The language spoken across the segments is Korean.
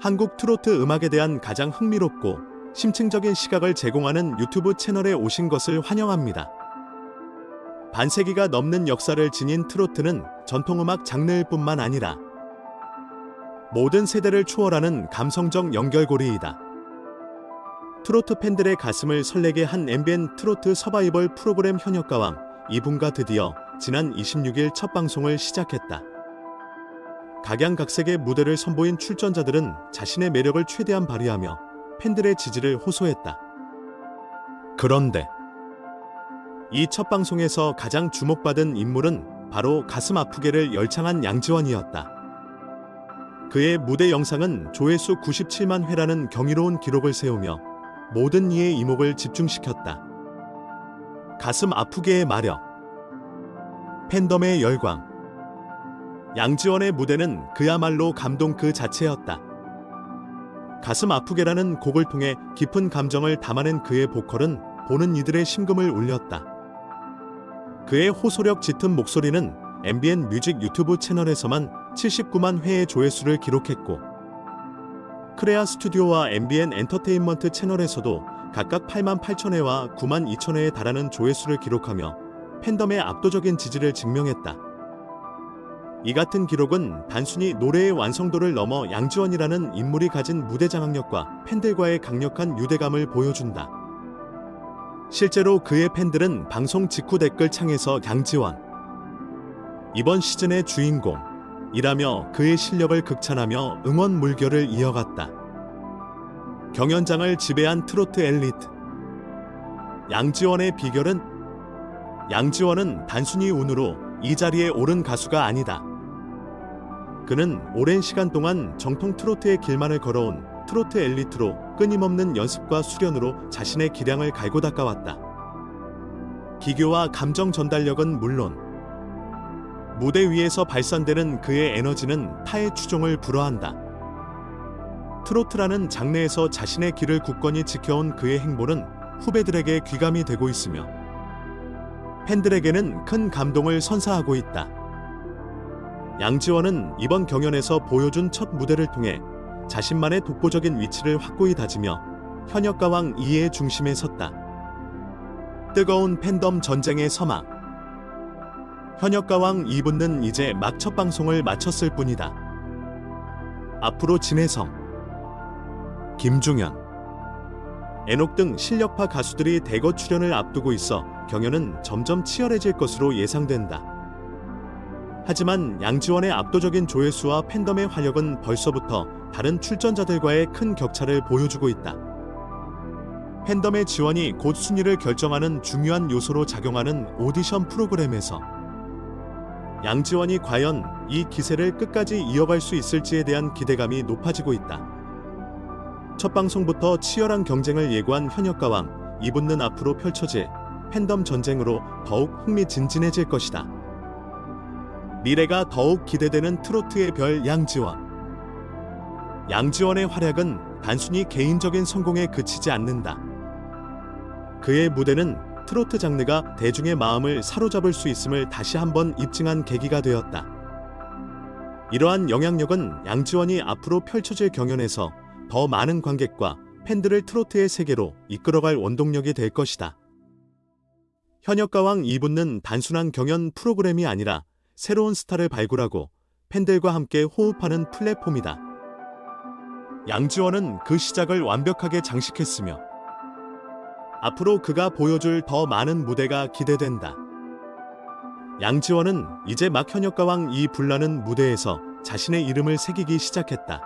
한국 트로트 음악에 대한 가장 흥미롭고 심층적인 시각을 제공하는 유튜브 채널에 오신 것을 환영합니다. 반세기가 넘는 역사를 지닌 트로트는 전통음악 장르일 뿐만 아니라 모든 세대를 초월하는 감성적 연결고리이다. 트로트 팬들의 가슴을 설레게 한 MBN 트로트 서바이벌 프로그램 현역가왕 이분과 드디어 지난 26일 첫 방송을 시작했다. 각양각색의 무대를 선보인 출전자들은 자신의 매력을 최대한 발휘하며 팬들의 지지를 호소했다. 그런데 이 첫 방송에서 가장 주목받은 인물은 바로 가슴 아프게를 열창한 양지원이었다. 그의 무대 영상은 조회수 97만 회라는 경이로운 기록을 세우며 모든 이의 이목을 집중시켰다. 가슴 아프게의 마력, 팬덤의 열광. 양지원의 무대는 그야말로 감동 그 자체였다. 가슴 아프게라는 곡을 통해 깊은 감정을 담아낸 그의 보컬은 보는 이들의 심금을 울렸다. 그의 호소력 짙은 목소리는 MBN 뮤직 유튜브 채널에서만 79만 회의 조회수를 기록했고, 크레아 스튜디오와 MBN 엔터테인먼트 채널에서도 각각 8만 8천 회와 9만 2천 회에 달하는 조회수를 기록하며 팬덤의 압도적인 지지를 증명했다. 이 같은 기록은 단순히 노래의 완성도를 넘어 양지원이라는 인물이 가진 무대 장악력과 팬들과의 강력한 유대감을 보여준다. 실제로 그의 팬들은 방송 직후 댓글창에서 양지원, 이번 시즌의 주인공이라며 그의 실력을 극찬하며 응원 물결을 이어갔다. 경연장을 지배한 트로트 엘리트. 양지원의 비결은? 양지원은 단순히 운으로 이 자리에 오른 가수가 아니다. 그는 오랜 시간 동안 정통 트로트의 길만을 걸어온 트로트 엘리트로 끊임없는 연습과 수련으로 자신의 기량을 갈고 닦아왔다. 기교와 감정 전달력은 물론 무대 위에서 발산되는 그의 에너지는 타의 추종을 불허한다. 트로트라는 장르에서 자신의 길을 굳건히 지켜온 그의 행보는 후배들에게 귀감이 되고 있으며 팬들에게는 큰 감동을 선사하고 있다. 양지원은 이번 경연에서 보여준 첫 무대를 통해 자신만의 독보적인 위치를 확고히 다지며 현역가왕 2의 중심에 섰다. 뜨거운 팬덤 전쟁의 서막. 현역가왕 2분은 이제 막 첫 방송을 마쳤을 뿐이다. 앞으로 진혜성, 김중현, 애녹 등 실력파 가수들이 대거 출연을 앞두고 있어 경연은 점점 치열해질 것으로 예상된다. 하지만 양지원의 압도적인 조회수와 팬덤의 활력은 벌써부터 다른 출전자들과의 큰 격차를 보여주고 있다. 팬덤의 지원이 곧 순위를 결정하는 중요한 요소로 작용하는 오디션 프로그램에서 양지원이 과연 이 기세를 끝까지 이어갈 수 있을지에 대한 기대감이 높아지고 있다. 첫 방송부터 치열한 경쟁을 예고한 현역가왕 이분은 앞으로 펼쳐질 팬덤 전쟁으로 더욱 흥미진진해질 것이다. 미래가 더욱 기대되는 트로트의 별 양지원. 양지원의 활약은 단순히 개인적인 성공에 그치지 않는다. 그의 무대는 트로트 장르가 대중의 마음을 사로잡을 수 있음을 다시 한번 입증한 계기가 되었다. 이러한 영향력은 양지원이 앞으로 펼쳐질 경연에서 더 많은 관객과 팬들을 트로트의 세계로 이끌어갈 원동력이 될 것이다. 현역가왕 2분은 단순한 경연 프로그램이 아니라 새로운 스타를 발굴하고 팬들과 함께 호흡하는 플랫폼이다. 양지원은 그 시작을 완벽하게 장식했으며 앞으로 그가 보여줄 더 많은 무대가 기대된다. 양지원은 이제 막 현역가왕 2 불나는 무대에서 자신의 이름을 새기기 시작했다.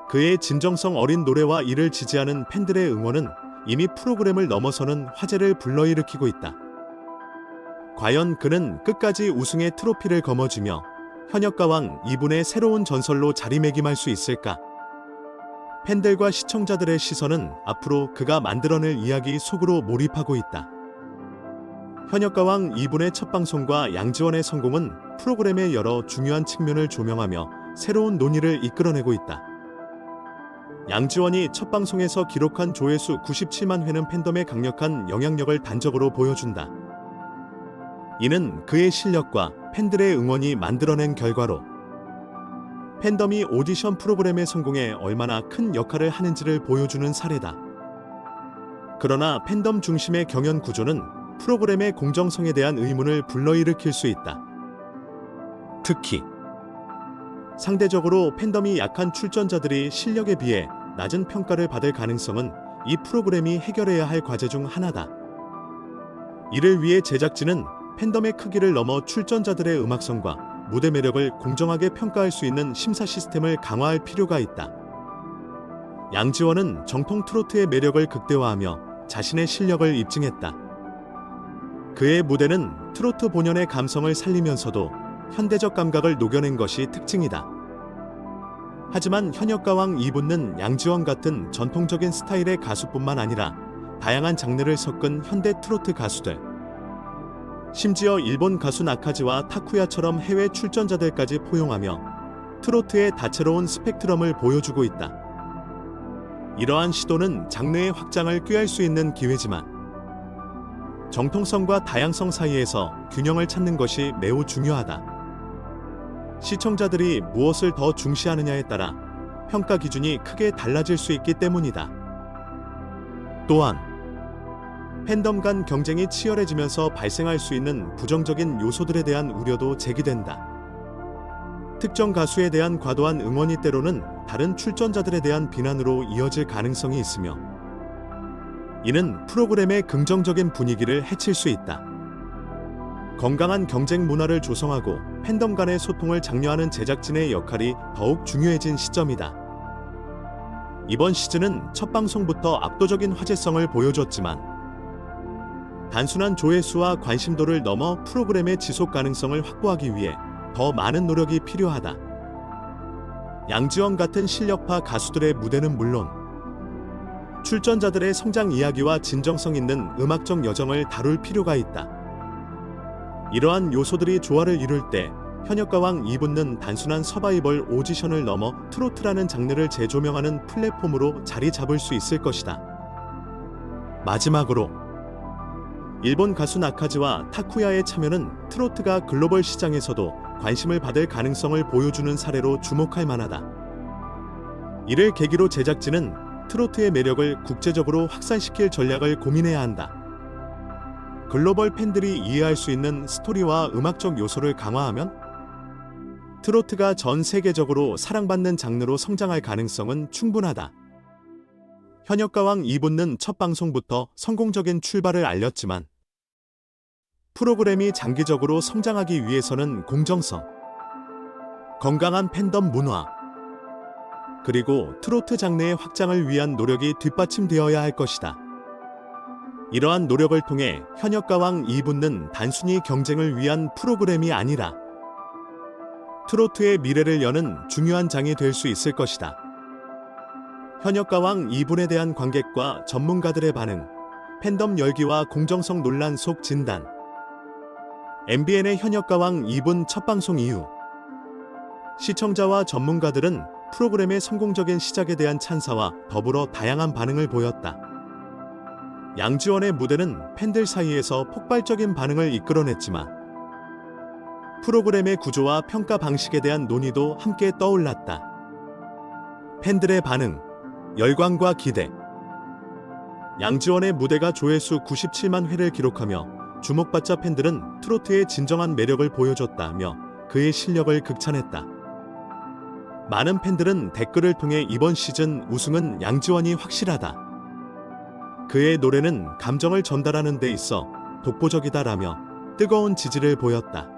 그의 진정성 어린 노래와 이를 지지하는 팬들의 응원은 이미 프로그램을 넘어서는 화제를 불러일으키고 있다. 과연 그는 끝까지 우승의 트로피를 거머쥐며 현역가왕 2분의 새로운 전설로 자리매김할 수 있을까? 팬들과 시청자들의 시선은 앞으로 그가 만들어낼 이야기 속으로 몰입하고 있다. 현역가왕 2분의 첫 방송과 양지원의 성공은 프로그램의 여러 중요한 측면을 조명하며 새로운 논의를 이끌어내고 있다. 양지원이 첫 방송에서 기록한 조회수 97만 회는 팬덤의 강력한 영향력을 단적으로 보여준다. 이는 그의 실력과 팬들의 응원이 만들어낸 결과로 팬덤이 오디션 프로그램의 성공에 얼마나 큰 역할을 하는지를 보여주는 사례다. 그러나 팬덤 중심의 경연 구조는 프로그램의 공정성에 대한 의문을 불러일으킬 수 있다. 특히 상대적으로 팬덤이 약한 출전자들이 실력에 비해 낮은 평가를 받을 가능성은 이 프로그램이 해결해야 할 과제 중 하나다. 이를 위해 제작진은 팬덤의 크기를 넘어 출전자들의 음악성과 무대 매력을 공정하게 평가할 수 있는 심사 시스템을 강화할 필요가 있다. 양지원은 정통 트로트의 매력을 극대화하며 자신의 실력을 입증했다. 그의 무대는 트로트 본연의 감성을 살리면서도 현대적 감각을 녹여낸 것이 특징이다. 하지만 현역가왕 이분는 양지원 같은 전통적인 스타일의 가수뿐만 아니라 다양한 장르를 섞은 현대 트로트 가수들, 심지어 일본 가수 나카즈와 타쿠야처럼 해외 출전자들까지 포용하며 트로트의 다채로운 스펙트럼을 보여주고 있다. 이러한 시도는 장르의 확장을 꾀할 수 있는 기회지만 정통성과 다양성 사이에서 균형을 찾는 것이 매우 중요하다. 시청자들이 무엇을 더 중시하느냐에 따라 평가 기준이 크게 달라질 수 있기 때문이다. 또한 팬덤 간 경쟁이 치열해지면서 발생할 수 있는 부정적인 요소들에 대한 우려도 제기된다. 특정 가수에 대한 과도한 응원이 때로는 다른 출전자들에 대한 비난으로 이어질 가능성이 있으며 이는 프로그램의 긍정적인 분위기를 해칠 수 있다. 건강한 경쟁 문화를 조성하고 팬덤 간의 소통을 장려하는 제작진의 역할이 더욱 중요해진 시점이다. 이번 시즌은 첫 방송부터 압도적인 화제성을 보여줬지만 단순한 조회수와 관심도를 넘어 프로그램의 지속 가능성을 확보하기 위해 더 많은 노력이 필요하다. 양지원 같은 실력파 가수들의 무대는 물론 출전자들의 성장 이야기와 진정성 있는 음악적 여정을 다룰 필요가 있다. 이러한 요소들이 조화를 이룰 때 현역가왕 이분는 단순한 서바이벌 오디션을 넘어 트로트라는 장르를 재조명하는 플랫폼으로 자리 잡을 수 있을 것이다. 마지막으로 일본 가수 나카즈와 타쿠야의 참여는 트로트가 글로벌 시장에서도 관심을 받을 가능성을 보여주는 사례로 주목할 만하다. 이를 계기로 제작진은 트로트의 매력을 국제적으로 확산시킬 전략을 고민해야 한다. 글로벌 팬들이 이해할 수 있는 스토리와 음악적 요소를 강화하면 트로트가 전 세계적으로 사랑받는 장르로 성장할 가능성은 충분하다. 현역가왕 이분는 첫 방송부터 성공적인 출발을 알렸지만 프로그램이 장기적으로 성장하기 위해서는 공정성, 건강한 팬덤 문화, 그리고 트로트 장르의 확장을 위한 노력이 뒷받침되어야 할 것이다. 이러한 노력을 통해 현역가왕 이분는 단순히 경쟁을 위한 프로그램이 아니라 트로트의 미래를 여는 중요한 장이 될 수 있을 것이다. 현역가왕 이분에 대한 관객과 전문가들의 반응, 팬덤 열기와 공정성 논란 속 진단. MBN의 현역가왕 이분 첫 방송 이후 시청자와 전문가들은 프로그램의 성공적인 시작에 대한 찬사와 더불어 다양한 반응을 보였다. 양지원의 무대는 팬들 사이에서 폭발적인 반응을 이끌어냈지만 프로그램의 구조와 평가 방식에 대한 논의도 함께 떠올랐다. 팬들의 반응, 열광과 기대. 양지원의 무대가 조회수 97만 회를 기록하며 주목받자 팬들은 트로트의 진정한 매력을 보여줬다며 그의 실력을 극찬했다. 많은 팬들은 댓글을 통해 이번 시즌 우승은 양지원이 확실하다. 그의 노래는 감정을 전달하는 데 있어 독보적이다라며 뜨거운 지지를 보였다.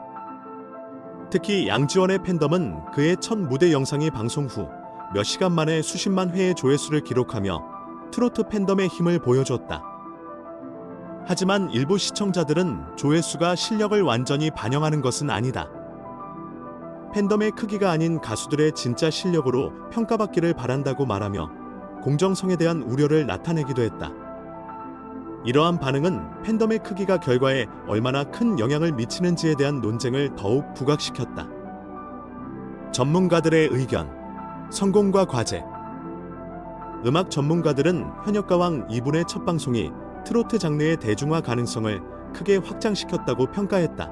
특히 양지원의 팬덤은 그의 첫 무대 영상이 방송 후 몇 시간 만에 수십만 회의 조회수를 기록하며 트로트 팬덤의 힘을 보여줬다. 하지만 일부 시청자들은 조회수가 실력을 완전히 반영하는 것은 아니다. 팬덤의 크기가 아닌 가수들의 진짜 실력으로 평가받기를 바란다고 말하며 공정성에 대한 우려를 나타내기도 했다. 이러한 반응은 팬덤의 크기가 결과에 얼마나 큰 영향을 미치는지에 대한 논쟁을 더욱 부각시켰다. 전문가들의 의견, 성공과 과제. 음악 전문가들은 현역가왕 이분의 첫 방송이 트로트 장르의 대중화 가능성을 크게 확장시켰다고 평가했다.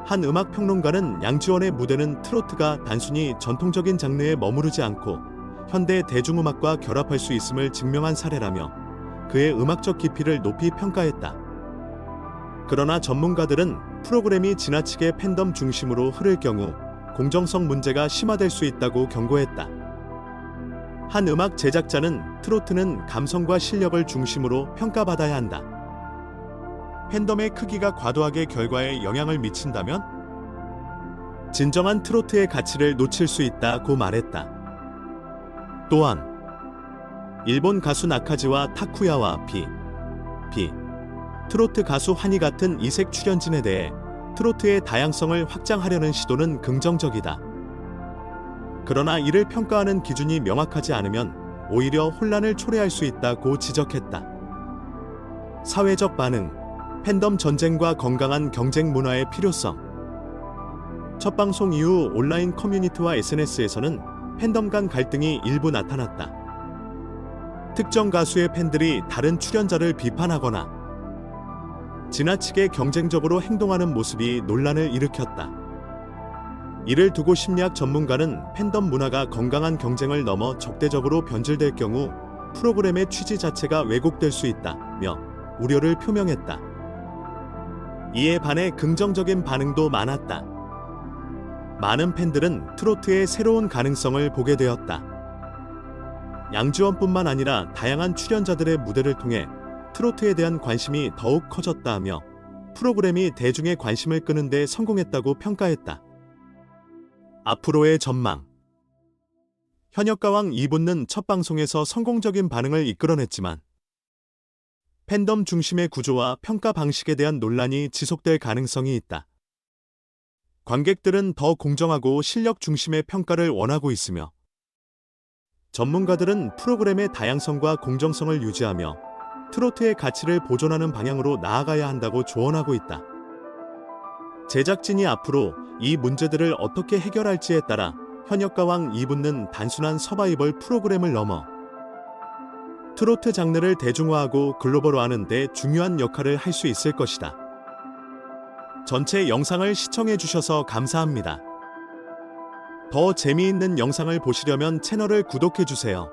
한 음악 평론가는 양지원의 무대는 트로트가 단순히 전통적인 장르에 머무르지 않고 현대 대중음악과 결합할 수 있음을 증명한 사례라며 그의 음악적 깊이를 높이 평가했다. 그러나 전문가들은 프로그램이 지나치게 팬덤 중심으로 흐를 경우 공정성 문제가 심화될 수 있다고 경고했다. 한 음악 제작자는 트로트는 감성과 실력을 중심으로 평가받아야 한다. 팬덤의 크기가 과도하게 결과에 영향을 미친다면 진정한 트로트의 가치를 놓칠 수 있다고 말했다. 또한 일본 가수 나카지와 타쿠야와 트로트 가수 환희 같은 이색 출연진에 대해 트로트의 다양성을 확장하려는 시도는 긍정적이다. 그러나 이를 평가하는 기준이 명확하지 않으면 오히려 혼란을 초래할 수 있다고 지적했다. 사회적 반응, 팬덤 전쟁과 건강한 경쟁 문화의 필요성. 첫 방송 이후 온라인 커뮤니티와 SNS에서는 팬덤 간 갈등이 일부 나타났다. 특정 가수의 팬들이 다른 출연자를 비판하거나 지나치게 경쟁적으로 행동하는 모습이 논란을 일으켰다. 이를 두고 심리학 전문가는 팬덤 문화가 건강한 경쟁을 넘어 적대적으로 변질될 경우 프로그램의 취지 자체가 왜곡될 수 있다며 우려를 표명했다. 이에 반해 긍정적인 반응도 많았다. 많은 팬들은 트로트의 새로운 가능성을 보게 되었다. 양지원뿐만 아니라 다양한 출연자들의 무대를 통해 트로트에 대한 관심이 더욱 커졌다며 프로그램이 대중의 관심을 끄는 데 성공했다고 평가했다. 앞으로의 전망. 현역가왕 2부는 첫 방송에서 성공적인 반응을 이끌어냈지만 팬덤 중심의 구조와 평가 방식에 대한 논란이 지속될 가능성이 있다. 관객들은 더 공정하고 실력 중심의 평가를 원하고 있으며 전문가들은 프로그램의 다양성과 공정성을 유지하며 트로트의 가치를 보존하는 방향으로 나아가야 한다고 조언하고 있다. 제작진이 앞으로 이 문제들을 어떻게 해결할지에 따라 현역가왕 2부는 단순한 서바이벌 프로그램을 넘어 트로트 장르를 대중화하고 글로벌화하는 데 중요한 역할을 할 수 있을 것이다. 전체 영상을 시청해 주셔서 감사합니다. 더 재미있는 영상을 보시려면 채널을 구독해 주세요.